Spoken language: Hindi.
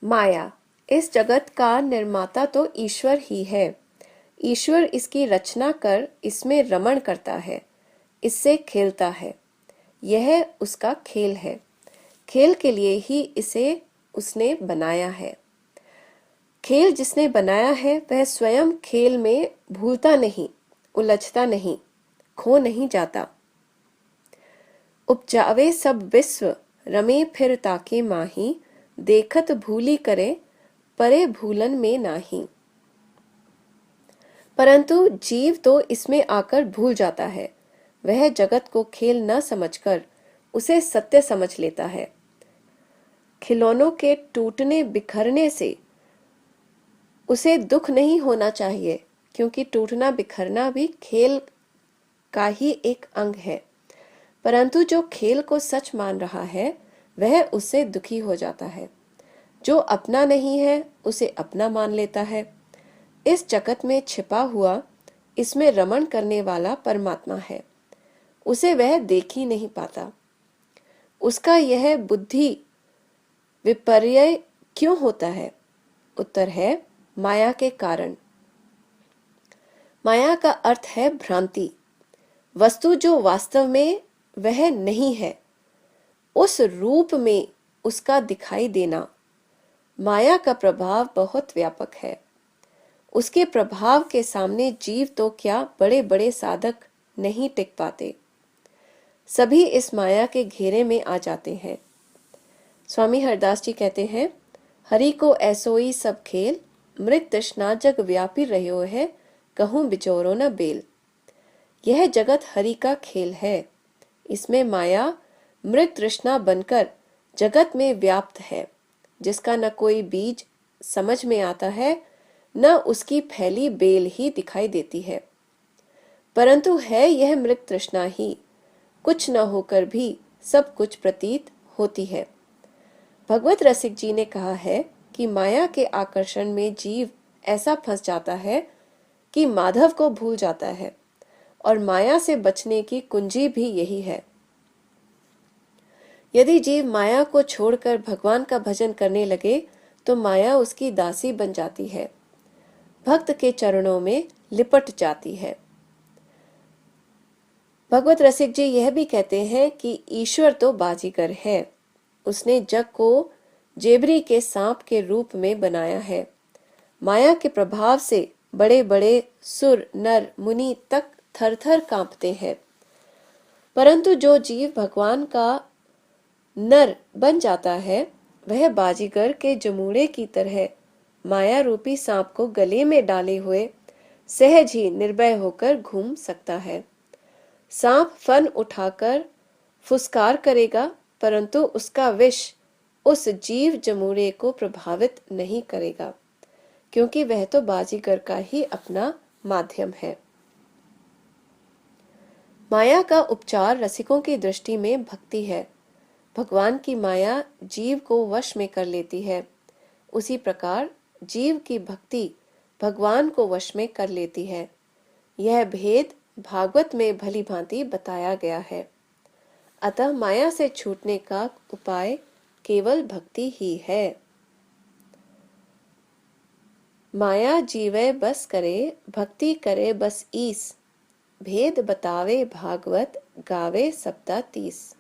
माया, इस जगत का निर्माता तो ईश्वर ही है। ईश्वर इसकी रचना कर इसमें रमण करता है, इससे खेलता है। यह उसका खेल है। खेल के लिए ही इसे उसने बनाया है। खेल जिसने बनाया है वह स्वयं खेल में भूलता नहीं, उलझता नहीं, खो नहीं जाता। उपजावे सब विश्व, रमे फिर ताके माही, देखत भूली करे, परे भूलन में नाही। परंतु जीव तो इसमें आकर भूल जाता है। वह जगत को खेल न समझकर उसे सत्य समझ लेता है। खिलौनों के टूटने बिखरने से उसे दुख नहीं होना चाहिए, क्योंकि टूटना बिखरना भी खेल का ही एक अंग है। परंतु जो खेल को सच मान रहा है वह उससे दुखी हो जाता है। जो अपना नहीं है उसे अपना मान लेता है। इस जगत में छिपा हुआ, इसमें रमण करने वाला परमात्मा है। उसे वह देख ही नहीं पाता। उसका यह बुद्धि विपर्य क्यों होता है? उत्तर है माया के कारण। माया का अर्थ है भ्रांति। वस्तु जो वास्तव में वह नहीं है, उस रूप में उसका दिखाई देना। माया का प्रभाव बहुत व्यापक है। उसके प्रभाव के सामने जीव तो क्या, बड़े बड़े साधक नहीं टिक पाते। सभी इस माया के घेरे में आ जाते हैं। स्वामी हरदास जी कहते हैं, हरि को ऐसोई सब खेल, मृत तृष्णा जग व्यापी रह्यो है, कहूं बिचोरो न बेल। यह जगत हरि का खेल है। इसमें माया मृत तृष्णा बनकर जगत में व्याप्त है, जिसका न कोई बीज समझ में आता है, न उसकी फैली बेल ही दिखाई देती है। परंतु है यह मृत तृष्णा ही, कुछ न होकर भी सब कुछ प्रतीत होती है। भगवत रसिक जी ने कहा है कि माया के आकर्षण में जीव ऐसा फंस जाता है कि माधव को भूल जाता है, और माया से बचने की कुंजी भी यही है। यदि जीव माया को छोड़कर भगवान का भजन करने लगे तो माया उसकी दासी बन जाती है, भक्त के चरणों में लिपट जाती है। भगवत रसिक जी यह भी कहते हैं कि ईश्वर तो बाजीगर है। उसने जग को जेबरी के सांप के रूप में बनाया है। माया के प्रभाव से बड़े बड़े सुर, नर, मुनि तक थर थर कांपते हैं। परंतु जो जीव भगवान का नर बन जाता है, वह बाजीगर के जमूड़े की तरह माया रूपी सांप को गले में डाले हुए सहज ही निर्भय होकर घूम सकता है। सांप फन उठाकर फुसकार करेगा, परंतु उसका विष उस जीव जमूड़े को प्रभावित नहीं करेगा, क्योंकि वह तो बाजीगर का ही अपना माध्यम है। माया का उपचार रसिकों की दृष्टि में भक्ति है। भगवान की माया जीव को वश में कर लेती है, उसी प्रकार जीव की भक्ति भगवान को वश में कर लेती है। यह भेद भागवत में भली भांति बताया गया है। अतः माया से छूटने का उपाय केवल भक्ति ही है। माया जीवे बस करे, भक्ति करे बस ईस, भेद बतावे भागवत गावे सप्ता 30।